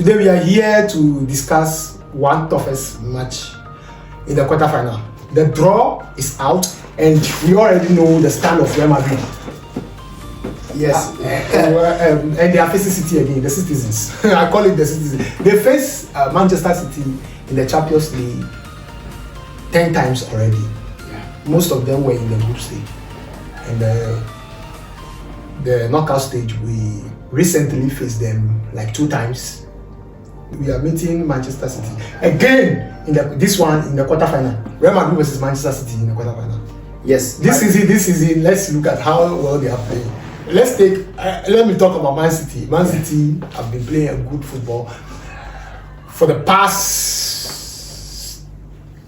today we are here to discuss one toughest match in the quarterfinal. The draw is out, and we already know the stand of Real Madrid. Yes. And they are facing City again, the citizens. I call it the citizens. They face Manchester City in the Champions League 10 times already. Yeah. Most of them were in the group stage. And the knockout stage, we recently faced them like 2 times. We are meeting Manchester City again in this one in the quarterfinal. Real Madrid versus Manchester City in the quarterfinal. Yes. This is it. Let's look at how well they are playing. Let me talk about Man City. Man City have been playing a good football for the past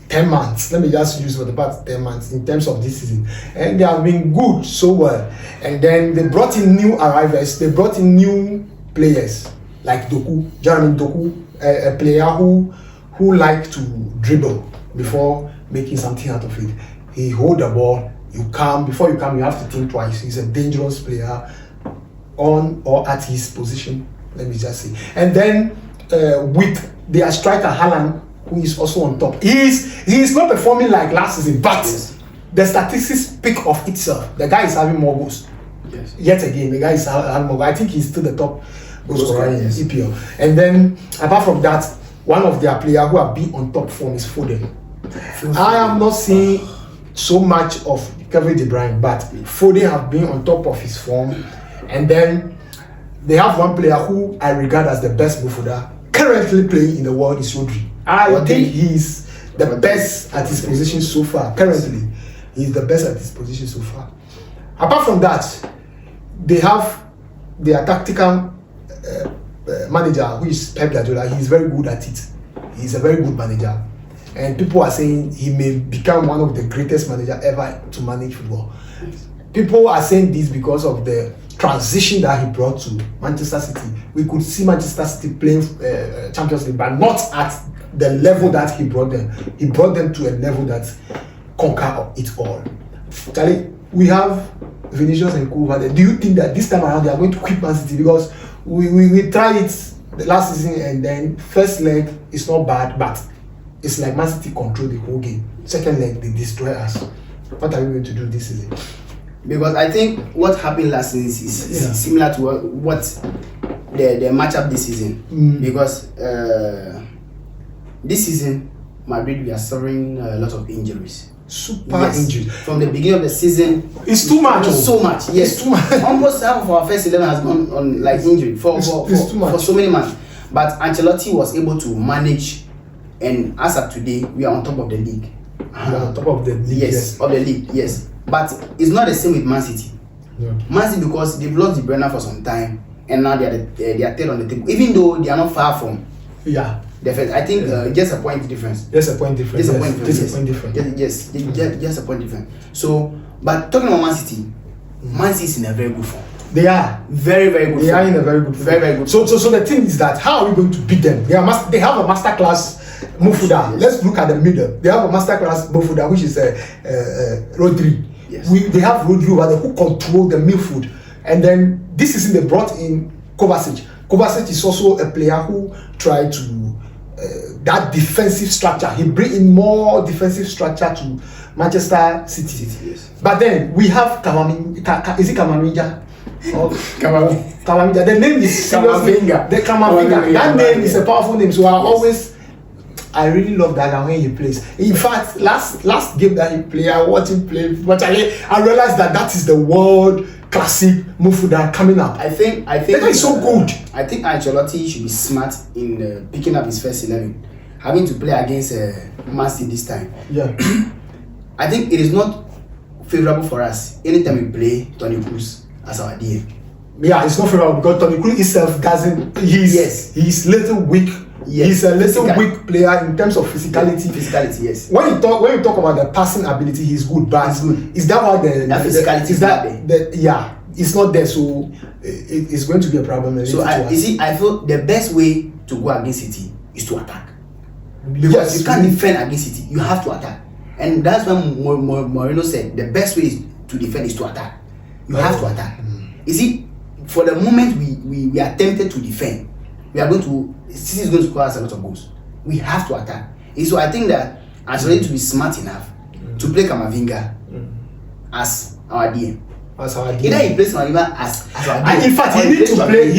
10 months. Let me just use for the past 10 months in terms of this season. And they have been good so well. And then they brought in new arrivals. They brought in new players like Doku, Jeremy Doku, a player who like to dribble before making something out of it. He hold the ball. Before you come, you have to think twice. He's a dangerous player on or at his position, let me just say. And then with their striker Haaland, who is also on top. He is not performing like last season, but the statistics speak of itself. The guy is having more goals. Yes. Yet again, the guy is having more goals. I think he's still the top goal scorer in EPL. And then, apart from that, one of their players who have been on top form is Foden. I am not seeing so much of Kevin De Bruyne, but Foden have been on top of his form. And then they have one player who I regard as the best midfielder currently playing in the world is Rodri. I think he's the best at his position so far. Currently, he's the best at his position so far. Apart from that, they have their tactical manager, who is Pep Guardiola. He's very good at it. He's a very good manager. And people are saying he may become one of the greatest managers ever to manage football. People are saying this because of the transition that he brought to Manchester City. We could see Manchester City playing Champions League, but not at the level that he brought them. He brought them to a level that conquer it all. Charlie, we have Vinicius and Kovacic there. Do you think that this time around they are going to quit Man City? Because we tried it the last season, and then first leg is not bad, but it's like Man City control the whole game. Second leg, they destroy us. What are we going to do this season? Because I think what happened last season is similar to what the matchup this season. Because this season, Madrid, we are suffering a lot of injuries. Injuries. From the beginning of the season, it's too much. So much. Yes, it's too much. Almost half of our first 11 has gone on like injury for so many months. But Ancelotti was able to manage. And as of today, we are on top of the league. We are on top of the league. Yes, of the league, yes. But it's not the same with Man City. Yeah. Man City, because they've lost De Bruyne for some time, and now they are third on the table. Even though they are not far from. Yeah. The first, I think just a point difference. Just a point difference. Just a point difference. Just a point difference. Just a point difference. So, but talking about Man City, Man City is in a very good form. They are very, very good. They are in a very good form. Very, very good. So the thing is that how are we going to beat them? They have a masterclass midfielder. Yes. Let's look at the middle. They have a masterclass midfielder, which is Rodri. Yes. They have Rodri over there who control the midfield. And then this season they brought in Kovacic. Kovacic is also a player who tried to that defensive structure. He bring in more defensive structure to Manchester City. Yes. But then we have Kamavinga. Is it Kamavinga? Kamavinga. The name is Kamavinga. The Kamavinga. That name is a powerful name. So I really love that guy when he plays. In fact, last game that he played, I watched him play. But I realized that is the world classic midfielder coming up. I think that is so good. I think Ancelotti should be smart in picking up his first 11, having to play against Man City this time. Yeah. I think it is not favorable for us anytime we play Toni Kroos as our DM. Yeah, it's not favorable because Toni Kroos himself doesn't. He's little weak. Yes. He's a little weak player in terms of physicality. Physicality, yes. When you talk about the passing ability, he's good. But is that why that physicality is not there? It's not there. So it's going to be a problem. So I feel the best way to go against City is to attack. Because you can't defend against City. You have to attack. And that's when Mourinho said the best way to defend is to attack. You have to attack. You see, for the moment we are tempted to defend. City is going to score us a lot of goals. We have to attack. And so I think that Ancelotti to be smart enough to play Camavinga as our DM. Either he plays Camavinga as our DM. In fact, he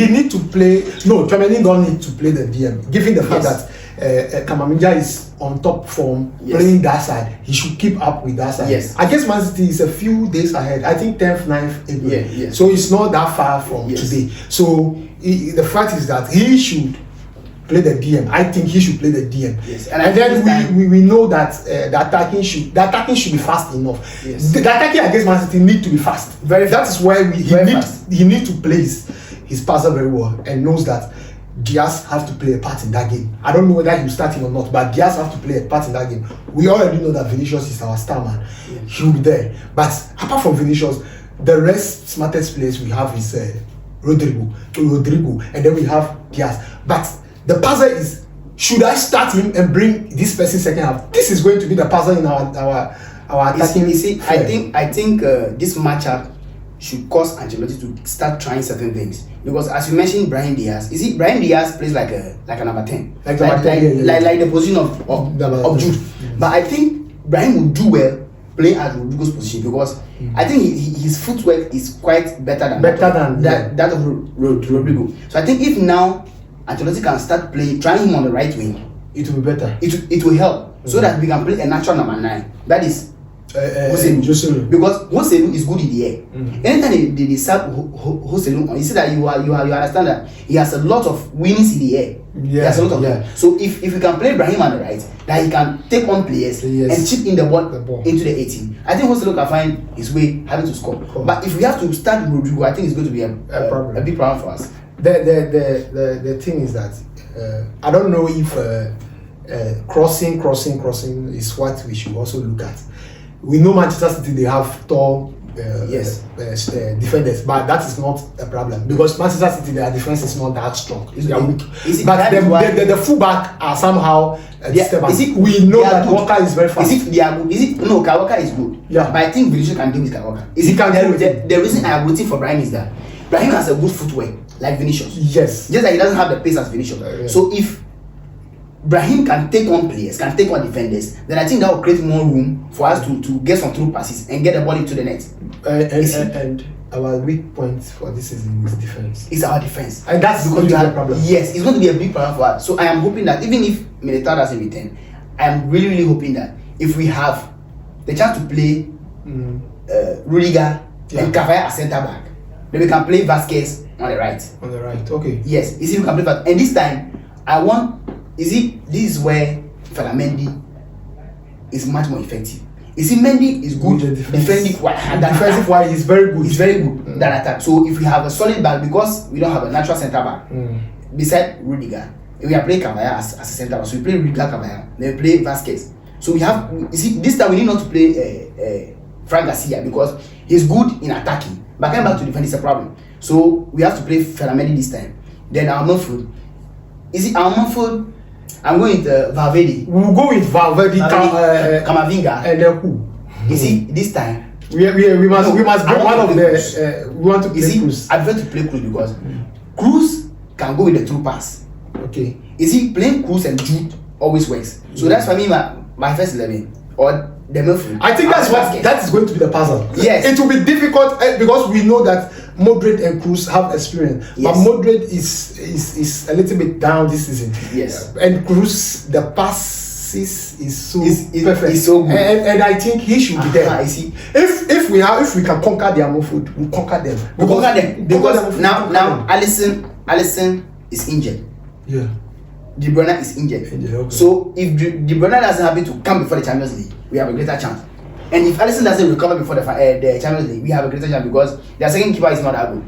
need to play. No, Tchouaméni don't need to play the DM. Given the fact that Camavinga is on top form, playing that side, he should keep up with that side. Yes. I guess Man City is a few days ahead. I think 10th, 9th April. So it's not that far from today. So the fact is that he should play the DM. I think he should play the DM. Yes. And then we know that the attacking should be fast enough. Yes. The attacking against Man City need to be fast. That is why he need to place his passer very well and knows that Diaz has to play a part in that game. I don't know whether he'll start him or not, but Diaz has to play a part in that game. We already know that Vinicius is our star man. Yeah. He'll be there. But apart from Vinicius, the rest smartest players we have is Rodrigo, and then we have Diaz. But the puzzle is, should I start him and bring this person second half? This is going to be the puzzle in our attacking. You see, I think this matchup should cause Ancelotti to start trying certain things, because as you mentioned, Brahim Diaz. You see, Brahim Diaz plays like a number 10, like the position of Jude. But I think Brahim will do well playing at Rodrigo's position, because I think his footwork is quite better than that of Rodrigo. So I think if now Ancelotti can start trying him on the right wing, it will be better. It will help so that we can play a natural number 9. That is Joselu. Because Joselu is good in the air. Anytime they sub Joselu, you see that you understand that he has a lot of winnings in the air. He has a lot of them. So if we can play Brahim on the right, that he can take on players and chip in the ball into the 18. I think Joselu can find his way having to score. But if we have to start with Rodrigo, I think it's going to be a big problem for us. The thing is that I don't know if crossing is what we should also look at. We know Manchester City, they have tall defenders, but that is not a problem, because Manchester City, their defense is not that strong. They are weak. But the fullback are somehow disturbing. We know that Walker is very fast. Kyle Walker is good. Yeah. But I think Vinicius can deal with Kyle Walker. The reason I am rooting for Brahim is that Brahim has a good footwork like Vinicius. Yes. Just like he doesn't have the pace as Vinicius. So if Brahim can take on players, can take on defenders, then I think that will create more room for us to get some through passes and get the ball into the net. And our weak point for this season is defense. It's our defense. And that's because we have a problem. Yes, it's going to be a big problem for us. So I am hoping that even if Militao doesn't return, I am really hoping that if we have the chance to play Rudiger and Cavaya as centre back, then we can play Vasquez on the right. On the right, okay. Yes, you see, we can play that. And this time, this is where Felamendi is much more effective. You see, Mendy is good defending defensive wise, he's very good. He's very good than attack. So if we have a solid back, because we don't have a natural centre back, beside Rudiger, we are playing Cavaya as a centre back. So we play Rudiger Cavaya, then we play Vasquez. So we have, you see, this time we need not to play Frank Garcia, because he's good in attacking, but coming back to defend is a problem. So we have to play Felamendi this time. Then our midfield, I'm going with Valverde. We'll go with Valverde, Camavinga, and then who? You see, this time we must get one of the. We want to play Cruz. I prefer to play Cruz because Cruz can go with the through pass. Okay. You see, playing Cruz and Jude always works. So that's for me my first 11 or the midfield. I think that is going to be the puzzle. Yes. It will be difficult because we know that Madrid and Cruz have experience, but Madrid is a little bit down this season. Yes. And Cruz, the passes is so perfect. It's so good. And I think he should be there. I see. If we can conquer their midfield, we'll conquer them. Because now Alisson is injured. Yeah. De Bruyne is injured. Okay. So if De Bruyne doesn't happen to come before the Champions League, we have a greater chance. And if Alisson doesn't recover before the Champions League, we have a greater chance because their second keeper is not that good.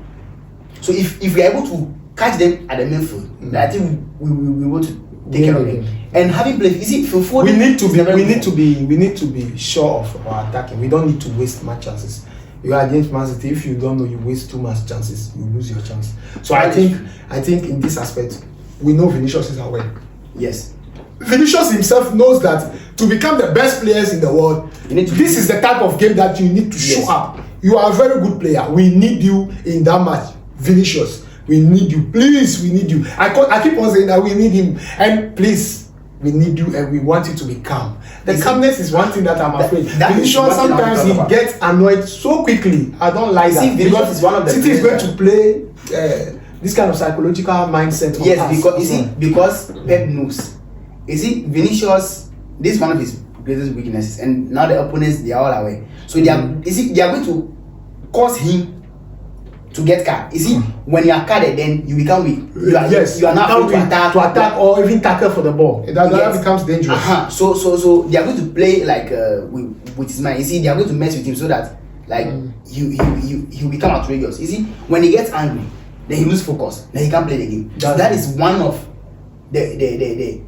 So if we are able to catch them at the midfield, then I think we want to take care of them. And having played, is it for we need to be sure of our attacking. We don't need to waste much chances. You are against Man City. If you don't know, you waste too much chances, you lose your chance. So I think in this aspect, we know Vinicius is aware. Yes. Vinicius himself knows that to become the best players in the world, this is the type of game that you need to show up. You are a very good player. We need you in that match, Vinicius. We need you, please. We need you. I keep on saying that we need him, and please, we need you, and we want you to be calm. The calmness is one thing that I'm afraid. Vinicius sometimes he gets annoyed so quickly. I don't like that because it's one of the City is going to play this kind of psychological mindset. Yes, because you see, because Pep knows. You see, Vinicius, this is one of his greatest weaknesses, and now the opponents they are all aware. So they are, you see, they are going to cause him to get card. You see, when you are carded, then you become weak. You are not able to attack or even tackle for the ball. That becomes dangerous. So they are going to play like with his mind. You see, they are going to mess with him so that like he become outrageous. You see, when he gets angry, then he loses focus. Then he can't play the game. That is one of the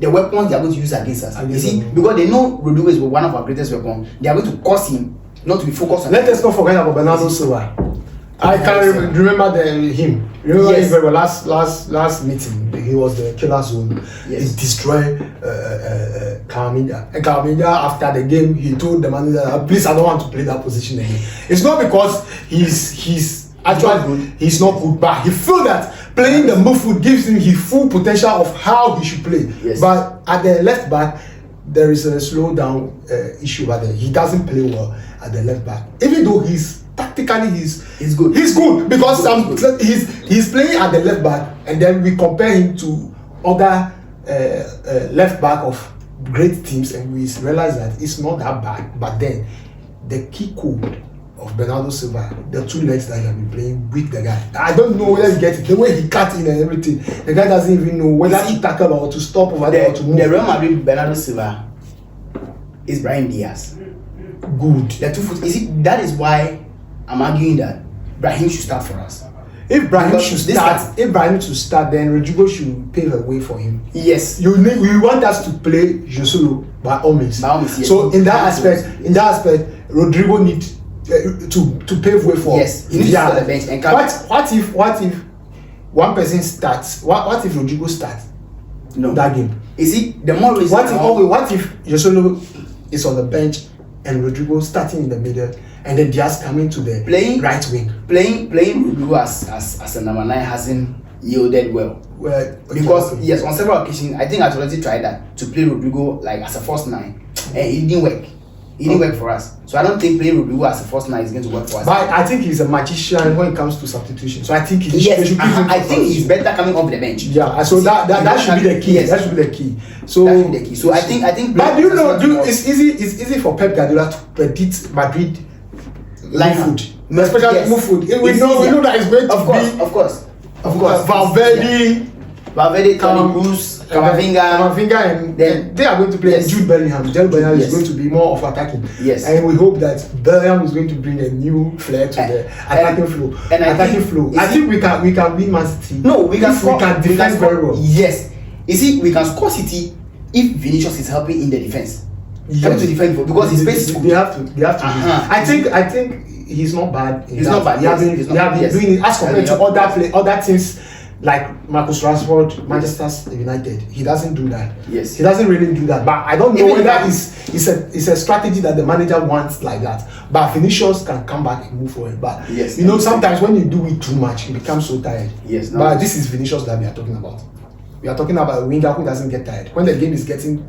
weapons they are going to use against us. You see, because they know Rodrigo is one of our greatest weapons. They are going to cause him not to be focused on. Let us not forget about Bernardo Silva. I can remember him. Remember him very well. Last meeting, he was the killer zone. Yes. He destroyed Calaminha. And Calaminha, after the game, he told the manager, "Please, I don't want to play that position again." It's not because he's actually good. He's not good, but he feel that playing the midfield gives him his full potential of how he should play. Yes. But at the left back, there is a slowdown issue about that. He doesn't play well at the left back, even though tactically he's good. He's good because he's playing at the left back, and then we compare him to other left back of great teams, and we realize that it's not that bad. But then the key code of Bernardo Silva, the two legs that he has been playing with the guy. I don't know whether he gets it. The way he cut in and everything, the guy doesn't even know whether to tackle or to stop over there or to move. The Real Madrid Bernardo Silva is Brahim Diaz. Good. The 2 foot. You see, that is why I'm arguing that Brahim should start for us. If Brahim should start, then Rodrigo should pave a way for him. Yes. We want us to play Josolo by all means. Yes. So in that aspect, Rodrigo needs to pave way for. Yes. He needs to start the bench and what if one person starts? What if Rodrigo starts? No. That game. You see, the more reason. What if Josolo is on the bench and Rodrigo starting in the middle, and then Diaz coming to the right wing? Playing Rodrigo as a number 9 hasn't yielded well. Because yes, on several occasions, I think Atleti tried that to play Rodrigo like as a first 9, and it didn't work. It didn't work for us. So I don't think playing Rodrigo as a first 9 is going to work for us. But I think he's a magician when it comes to substitution. So I think I think he's better coming off the bench. Yeah. So that should be the key. Yes. That should be the key. So that should be the key. So I think. But it's easy for Pep Guardiola to predict Madrid food, especially midfield. We know that it's going to be. Of course. Valverde, Toni Kroos, Camavinga, and then they are going to play. Yes. Jude Bellingham. Jude Bellingham is going to be more of attacking. Yes. And we hope that Bellingham is going to bring a new flair to the attacking flow. I think we can win Man City. No, we can score. We can defend very well. Yes. You see, we can score City if Vinicius is helping in the defense. Yes. Coming to defend because his pace is good. They have to. I think he's not bad. He's not bad. He has been doing it as compared to other teams like Marcus Rashford, Manchester United. He doesn't do that. Yes. He doesn't really do that. But I don't know whether it's a strategy that the manager wants like that. But Vinicius can come back and move forward. But yes, sometimes when you do it too much, you become so tired. Yes. But this is Vinicius that we are talking about. We are talking about a winger who doesn't get tired. When the game is getting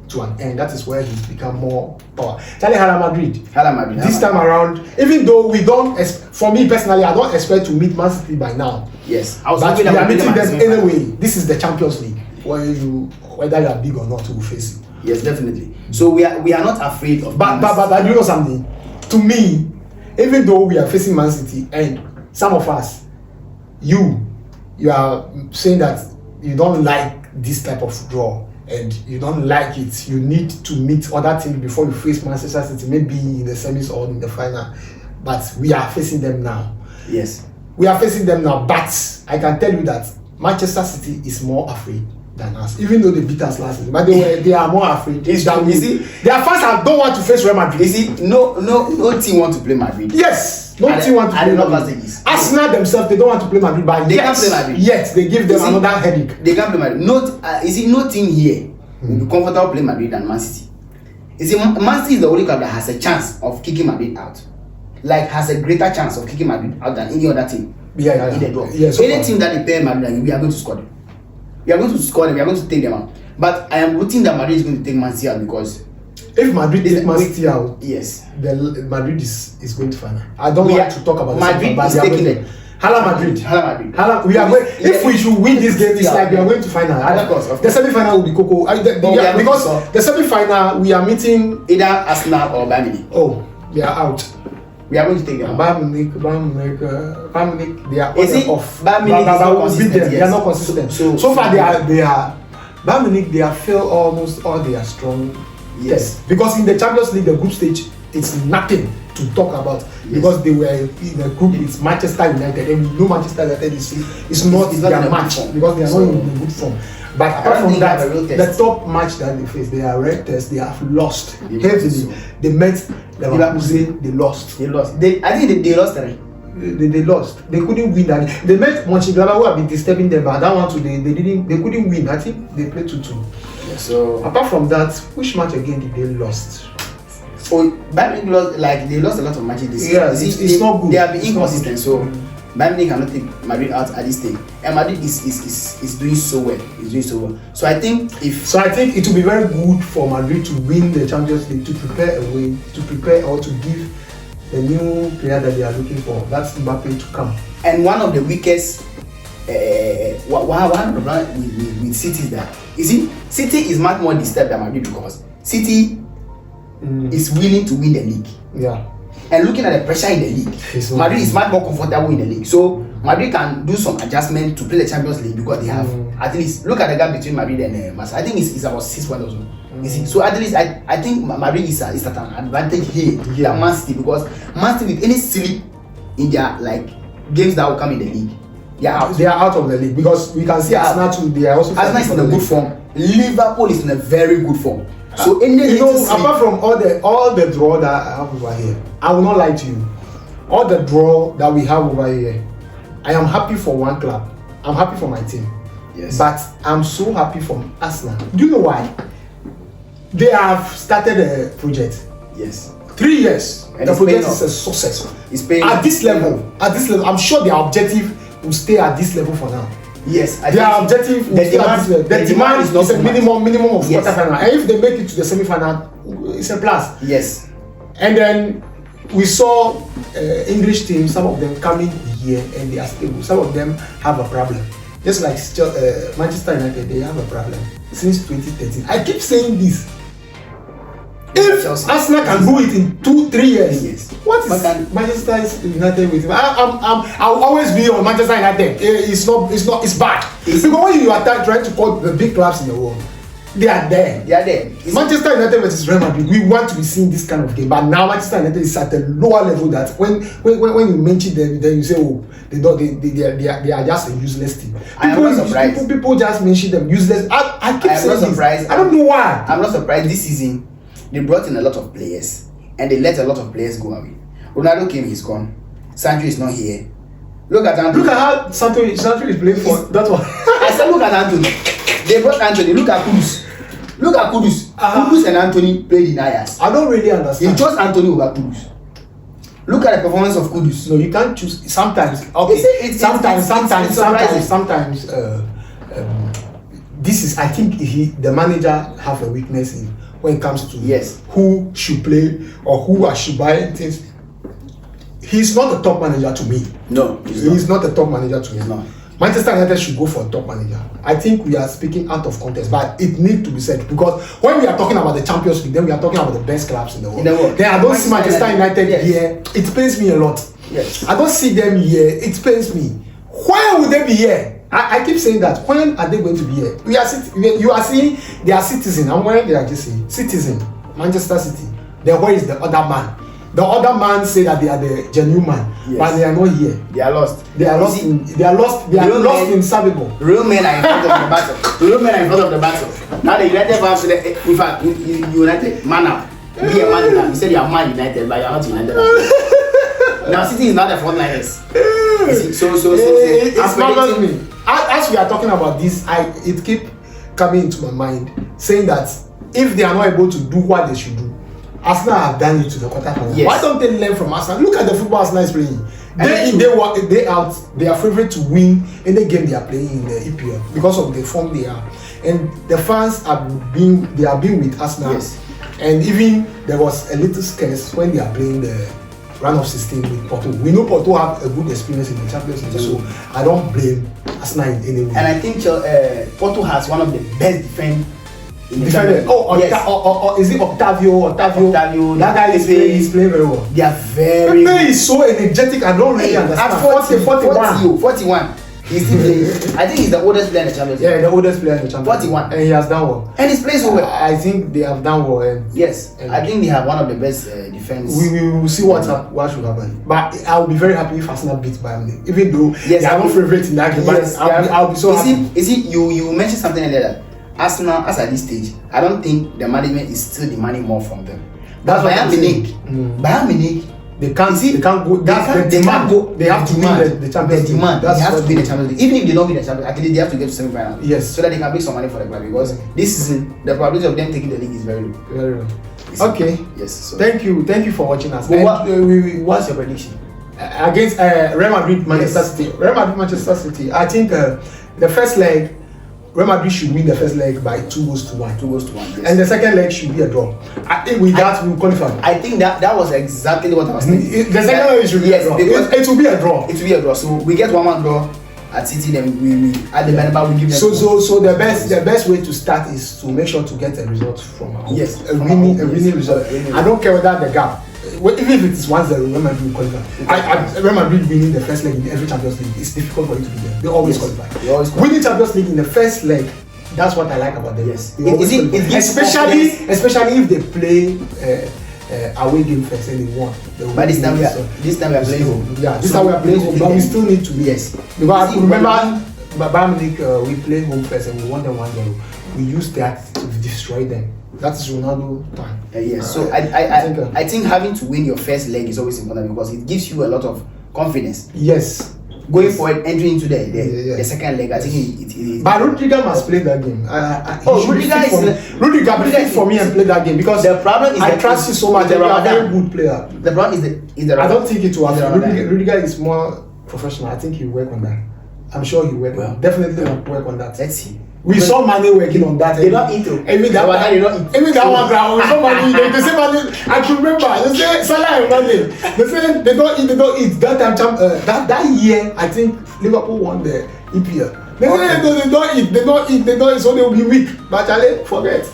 to an end, that is where he's become more power. Hala Madrid. This time around, even though we don't, for me personally, I don't expect to meet Man City by now. Yes, but we are meeting them anyway. This is the Champions League, whether you are big or not, we will face it. Yes, definitely. So we are not afraid of. But you know something? To me, even though we are facing Man City, and some of us, you are saying that you don't like this type of draw. And you don't like it, you need to meet other teams before you face Manchester City, maybe in the semis or in the final. But we are facing them now. Yes. We are facing them now, but I can tell you that Manchester City is more afraid than us, even though they beat us last season. But they are more afraid. Their fans don't want to face Real Madrid. You see, no team want to play Madrid. Yes, no team want to play Madrid. Arsenal themselves, they don't want to play Madrid, but they can't play Madrid. Yes, they give them another headache. They can't play Madrid. No team here will be comfortable playing Madrid than Man City. You see, Man City is the only club that has a chance of kicking Madrid out. like has a greater chance of kicking Madrid out than any other team. Yeah. In the draw. Yeah, So any team that they pair Madrid, we are going to score them. We are going to score them. We are going to take them out. But I am rooting that Madrid is going to take Man City out because if Madrid take Man City out, yes, then Madrid is going to final. I don't want to talk about Madrid is taking it. Hala Madrid. We are going. If we should win this game, it's like we are going to final. Of course. The semi-final will be Coco. Because the semi-final we are meeting either Arsenal or Bayern Munich. Oh, they are out. We are going to take them. Bayern Munich, they are off. Bayern Munich they are not consistent. So far they are. Bayern Munich, they have failed almost all their strong tests. Because in the Champions League, the group stage, it's nothing to talk about because they were in a group with Manchester United, and we know Manchester United is not their match because they are not in good form. But apart from that, the top match that they face, they are red test. They have lost heavily. They met Leverkusen. They lost. I think they lost. They lost. They couldn't win that. They met Mönchengladbach who have been disturbing them, but that one too, they couldn't win. I think they played 2-2. Yeah, so apart from that, which match again did they lost? Oh, Bayern Munich lost, like they lost a lot of matches this year. Yeah, it's not good. They have been inconsistent. So Bayern Munich cannot take Madrid out at this stage, and Madrid is doing so well. So I think it will be very good for Madrid to win the Champions League, to prepare or to give the new player that they are looking for. That's Mbappe to come. And one of the weakest one with City is that City is much more disturbed than Madrid because City is willing to win the league. Yeah. And looking at the pressure in the league, Madrid is much more comfortable in the league. So Madrid can do some adjustment to play the Champions League because they have at least look at the gap between Madrid and Barca. I think it's about 6 points or so. You see, so at least I think Madrid is at an advantage here than Man City because Man City with any slip in their like games that will come in the league, they are out of the league because we can see Arsenal too. They are also Arsenal is in a good form. Liverpool is in a very good form. So apart from all the draw that I have over here, I will not lie to you. All the draw that we have over here, I am happy for one club. I'm happy for my team. Yes. But I'm so happy for Arsenal. Do you know why? They have started a project. Yes. 3 years. And the project is a success. It's paying at this level, I'm sure their objective will stay at this level for now. Yes, their objective will stay at this level. The demand is a minimum of quarterfinal. And if they make it to the semi-final, it's a plus. Yes. And then we saw English teams, some of them coming here and they are stable. Some of them have a problem. Just like Manchester United, they have a problem since 2013. I keep saying this. If Arsenal can do it in 2-3 years, what is Manchester United with? I'll always be on Manchester United. It's bad. Because when you are trying to call the big clubs in the world, they are there. Manchester United versus Real Madrid, we want to be seeing this kind of game. But now Manchester United is at a lower level that when you mention them, then you say, oh, they are just a useless team. I am not surprised. People just mention them useless. I keep saying this. I don't know why. I'm not surprised this season. They brought in a lot of players and they let a lot of players go away. Ronaldo came, he's gone. Sancho is not here. Look at Anthony. Look at how Sancho is playing for that one. I said look at Anthony. They brought Anthony. Look at Kudus. Kudus and Anthony played in Ajax. I don't really understand. He chose Anthony over Kudus. Look at the performance of Kudus. No, you can't choose. Sometimes, okay. Sometimes. This is. I think the manager have a weakness in when it comes to who should play or who I should buy things. He's not a top manager to me. No, he's not a top manager to me. No. Manchester United should go for a top manager. I think we are speaking out of context, but it needs to be said because when we are talking about the Champions League, then we are talking about the best clubs in the world. Then I don't see Manchester United here. It pains me a lot. Yes. I don't see them here. It pains me. Why would they be here? I keep saying that. When are they going to be here? You are seeing they are citizens. And when they are just saying citizen, Manchester City, then where is the other man? The other man say that they are the genuine man, but they are not here. They are lost. They are lost in Sabibo. Real men are in front of the battle. Now the United fans say, in fact, United man now. Be a man now. You said you are Man United, but you are not United. Now City is not the frontliners. It's not me. As we are talking about this, it keep coming into my mind, saying that if they are not able to do what they should do, Arsenal have done it to the quarterfinals. Yes. Why don't they learn from Arsenal? Look at the football Arsenal is playing. Day in, day out, they are favourite to win any game they are playing in the EPL because of the form they are. And the fans have been with Arsenal. Yes. And even there was a little scarce when they are playing the round of 16 with Porto. We know Porto have a good experience in the Champions League, so I don't blame Arsenal in any way. And I think Porto has one of the best defense. Defender. Or is it Octavio? Octavio. That guy is playing very well. They are very. The player is so energetic. I don't really understand. At 41. He's still playing. I think he's the oldest player in the Champions League. Yeah, the oldest player in the Champions League. 41. And he has done well. And he's playing so well. I think they have done well. And yes, I think they have one of the best defense. We will see what should happen. But I will be very happy if Arsenal beat Bayern Munich. Even though they are not favourite in that game. Yes, but I'll be so happy. You mentioned something earlier that Arsenal, as at this stage, I don't think the management is still demanding more from them. That's what Bayern Munich, they can't go. They can't go. They have to win the Champions League. They have to win the Champions League. Even if they don't win the Champions League, at least they have to get to semi-final. Yes. So that they can make some money for the club, because this season the probability of them taking the league is very low. Very low. Okay. Yes. So. Thank you for watching us. What's your prediction against Real Madrid, Manchester City? Real Madrid, Manchester City. I think the first leg, Real Madrid should win the first leg by 2-1. 2-1. Yes. And the second leg should be a draw. I think with that we will qualify. I think that was exactly what I was thinking. The second leg should be a draw. It will be a draw. It will be a draw. So we get 1-1 draw at City, then we at the Bernabeu we give them. So the best way to start is to make sure to get a result from home. Yes, a winning result. I don't care whether the gap. Even if it is 1-0, Real Madrid will qualify. Real Madrid winning the first leg in every Champions League, it's difficult for you to be there. They always qualify. Winning Champions League in the first leg, that's what I like about them. Yes. Especially if they play away game first and they won. But this time we are playing home. Yeah, this time we are playing home, but we still need to win. Yes. Because I remember Bayern Munich, we played home first and we won them 1-0. We used that to destroy them. That is Ronaldo time. Yes. So I think having to win your first leg is always important because it gives you a lot of confidence. Yes. Going forward, entering into the second leg, I think it But Rudiger must play that game. Rudiger fit for me and play that game because the problem is I trust you so much. You're a very good player. The problem is the I don't think it will happen. Rudiger is more professional. I think he'll work on that. I'm sure he'll work on definitely work on that. Let's see. We saw Mane working on that. They don't eat. Even that one ground. We saw Mane. They say Mane. I can remember. They say Salah and Mane. They say they don't eat. That time, that year, I think Liverpool won the EPL. They say they don't eat. So they will be weak. But Charlie, forget.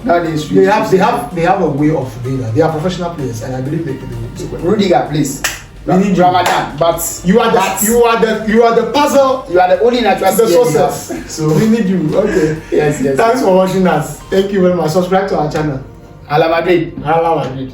That is true. They have a way of doing that. They are professional players, and I believe they can do it. Rudiger, please. We need Ramadan, but you are the puzzle. You are the only natural sources. So we need you. Okay. Yes. Thanks for watching us. Thank you very much. Subscribe to our channel. Hala Madrid. Hala Madrid.